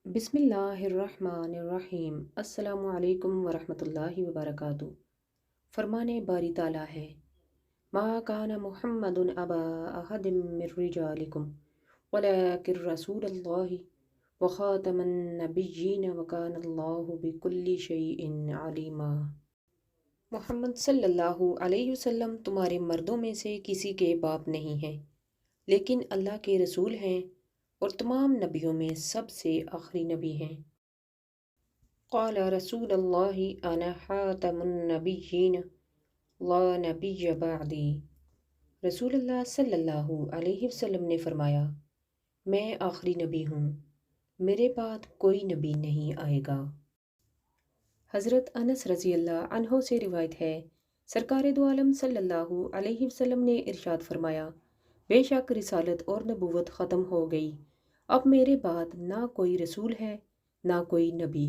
بسم اللہ الرحمن الرحیم۔ السلام علیکم ورحمۃ اللہ وبرکاتہ۔ فرمان باری تعالیٰ ہے، ما کان محمد ابا احد من رجالکم ولکن رسول اللہ وخاتم النبیین وکان اللہ بکل شیء علیما۔ محمد صلی اللہ علیہ وسلم تمہارے مردوں میں سے کسی کے باپ نہیں ہیں، لیکن اللہ کے رسول ہیں اور تمام نبیوں میں سب سے آخری نبی ہیں۔ قال رسول اللہ انا خاتم النبیین لا نبی بعدی۔ رسول اللہ صلی اللہ علیہ وسلم نے فرمایا، میں آخری نبی ہوں، میرے بعد کوئی نبی نہیں آئے گا۔ حضرت انس رضی اللہ عنہ سے روایت ہے، سرکار دو عالم صلی اللہ علیہ وسلم نے ارشاد فرمایا، بے شک رسالت اور نبوت ختم ہو گئی، اب میرے بعد نہ کوئی رسول ہے نہ کوئی نبی۔